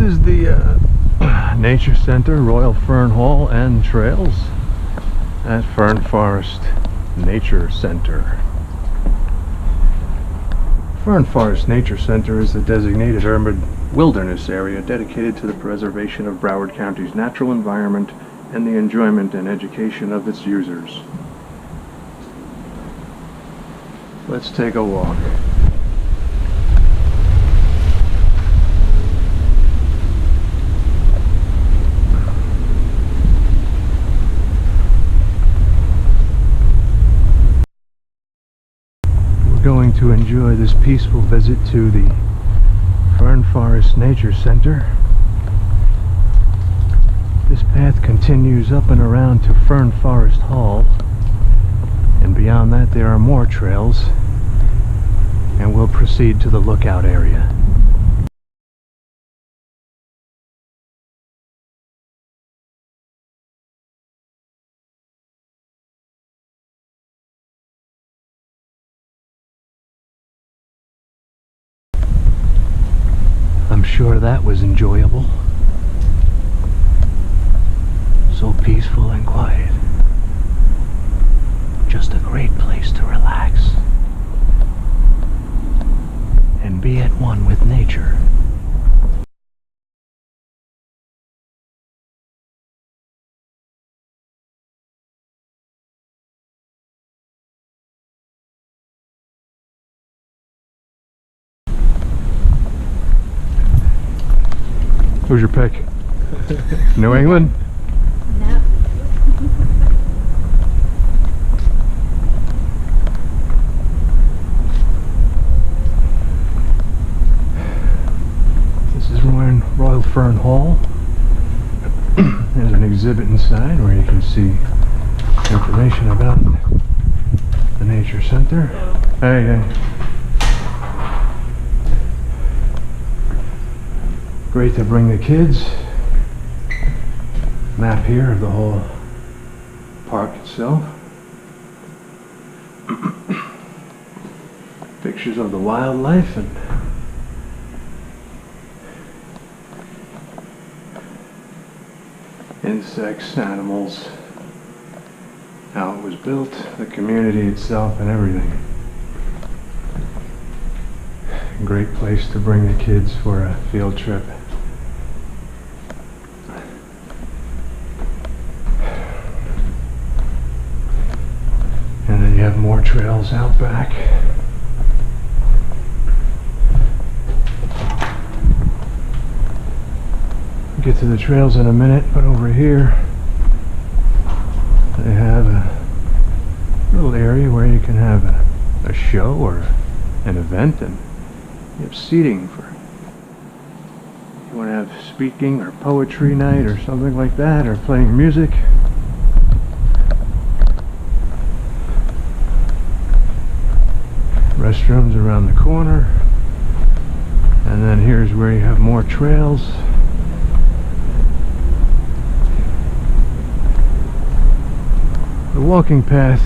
is the Nature Center, Royal Fern Hall and Trails at Fern Forest Nature Center. Fern Forest Nature Center is a designated urban wilderness area dedicated to the preservation of Broward County's natural environment and the enjoyment and education of its users. Let's take a walk. Going to enjoy this peaceful visit to the Fern Forest Nature Center. This path continues up and around to Fern Forest Hall, and beyond that there are more trails, and we'll proceed to the lookout area. I'm sure that was enjoyable. So peaceful and quiet. Just a great place to relax and be at one with nature. Who's your pick? New England? No. This is Royal Fern Hall. There's an exhibit inside where you can see information about the Nature Center. Hey. Great to bring the kids. Map here of the whole park itself. Pictures of the wildlife and insects, animals, how it was built, the community itself, and everything. Great place to bring the kids for a field trip. And then you have more trails out back. We'll get to the trails in a minute, but over here they have a little area where you can have a show or an event, and you have seating for, you want to have speaking or poetry night or something like that, or playing music. Restrooms around the corner, and then here's where you have more trails. The walking path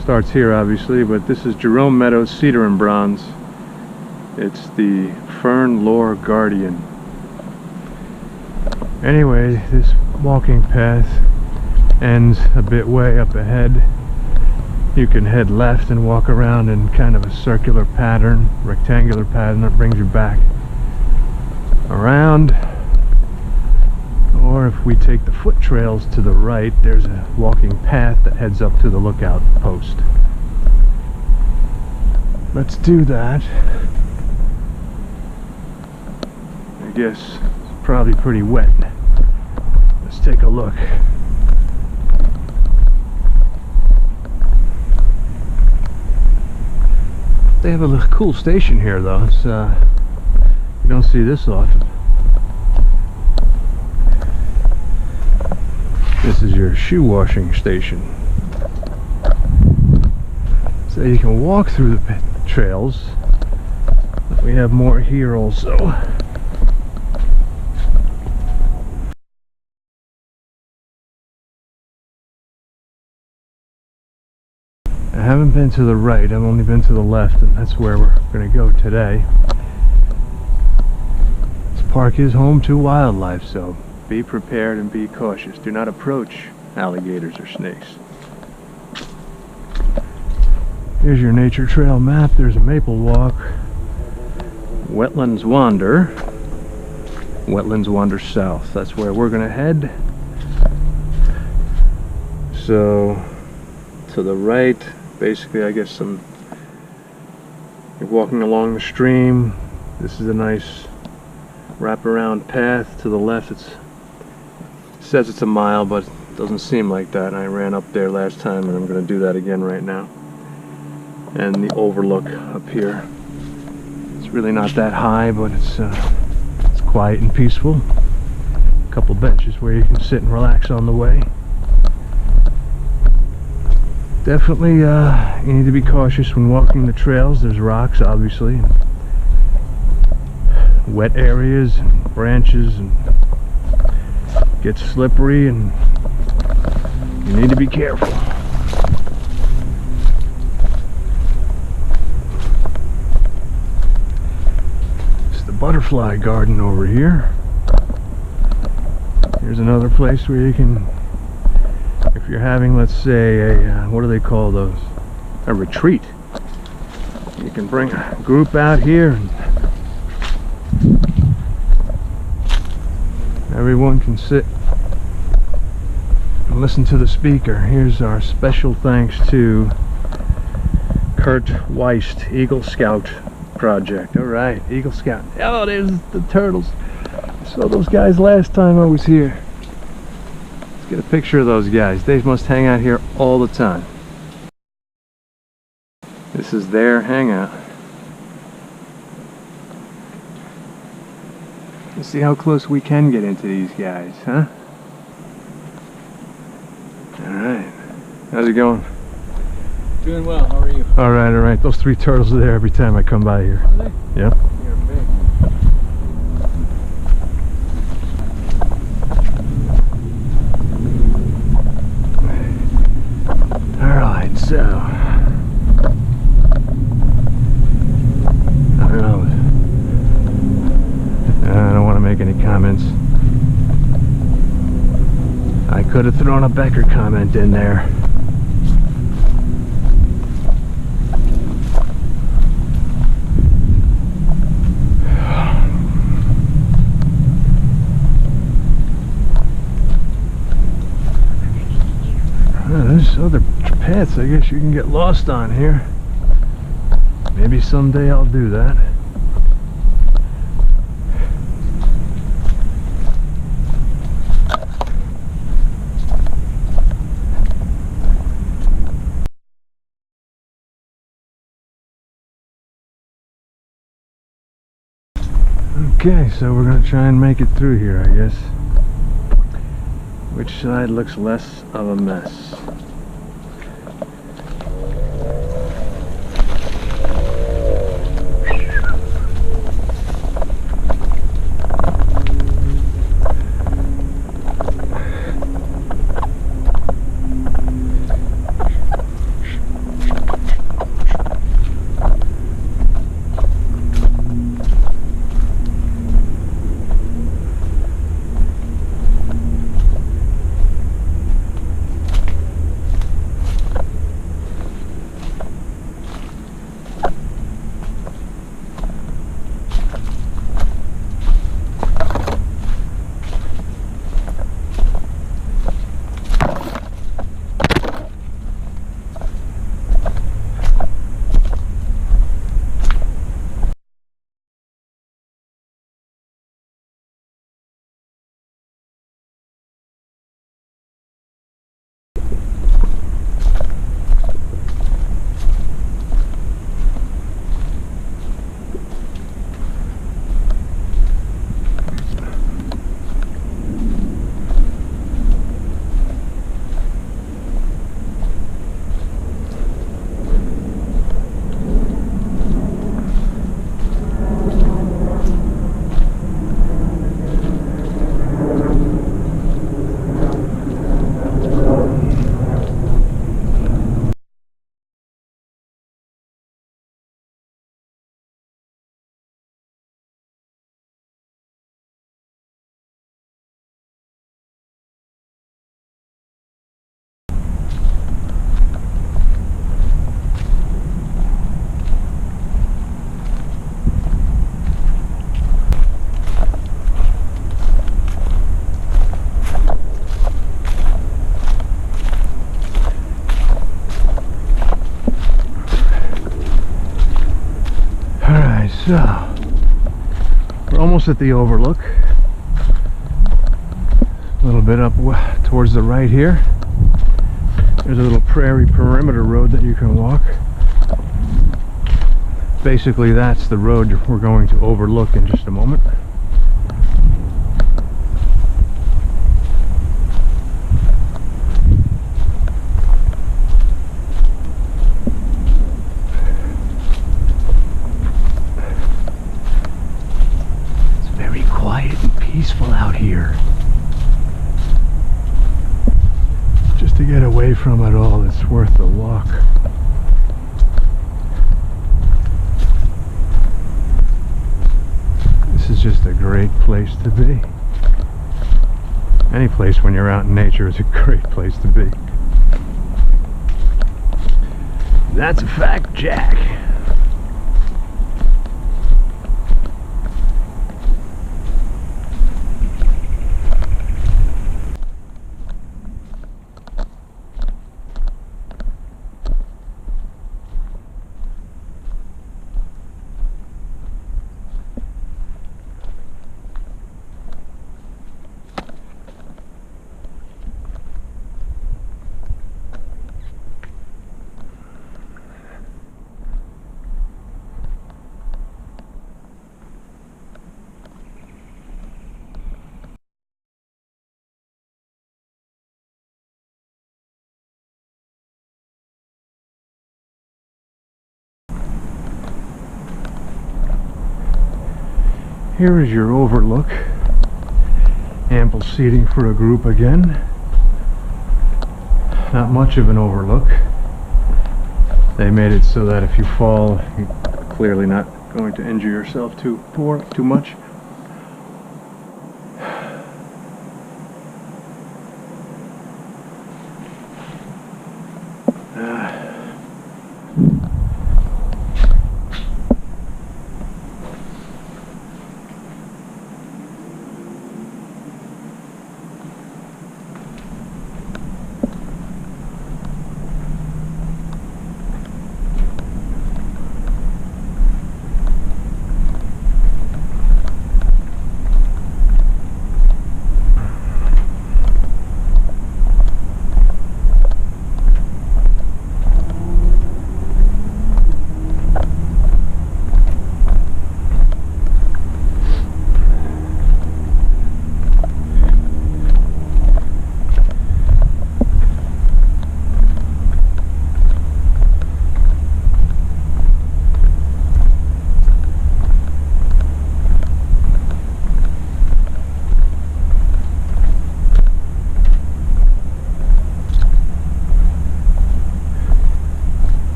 starts here obviously, but this is Jerome Meadows Cedar and Bronze. It's the Fern Lore Guardian. Anyway, this walking path ends a bit way up ahead. You can head left and walk around in kind of a circular pattern, rectangular pattern that brings you back around. Or if we take the foot trails to the right, there's a walking path that heads up to the lookout post. Let's do that. I guess it's probably pretty wet. Let's take a look. They have a cool station here though. It's you don't see this often. This is your shoe washing station. So you can walk through the trails. We have more here also. I haven't been to the right, I've only been to the left, and that's where we're going to go today. park is home to wildlife, so be prepared and be cautious. Do not approach alligators or snakes. Here's your nature trail map. There's a maple walk. Wetlands Wander. Wetlands Wander south. That's where we're gonna head. So to the right, basically, I guess you're walking along the stream. This is a nice wraparound path. To the left, it says it's a mile, but it doesn't seem like that. I ran up there last time, and I'm going to do that again right now. And the overlook up here. It's really not that high, but it's quiet and peaceful. A couple benches where you can sit and relax on the way. Definitely, you need to be cautious when walking the trails. There's rocks, obviously, and wet areas and branches, and gets slippery, and you need to be careful. It's the butterfly garden over here. Here's another place where you can, if you're having, let's say, a what do they call those? A retreat. You can bring a group out here and everyone can sit and listen to the speaker. Here's our special thanks to Kurt Weist, Eagle Scout Project. Alright, Eagle Scout. Oh, there's the turtles. I saw those guys last time I was here. Let's get a picture of those guys. They must hang out here all the time. This is their hangout. Let's see how close we can get into these guys, huh? Alright. How's it going? Doing well, how are you? Alright. Those three turtles are there every time I come by here. Are they? Yep. You're big. Alright, so I don't know. I don't want to make any comments. I could have thrown a Becker comment in there. There's other paths I guess you can get lost on here. Maybe someday I'll do that. Okay, so we're going to try and make it through here, I guess. Which side looks less of a mess? So, we're almost at the Overlook. A little bit up towards the right here. There's a little Prairie perimeter road that you can walk. Basically, that's the road we're going to overlook in just a moment. It's very quiet and peaceful out here. Just to get away from it all, it's worth the walk. This is just a great place to be. Any place when you're out in nature is a great place to be. That's a fact, Jack. Here is your overlook. Ample seating for a group again. Not much of an overlook. They made it so that if you fall, you're clearly not going to injure yourself too much.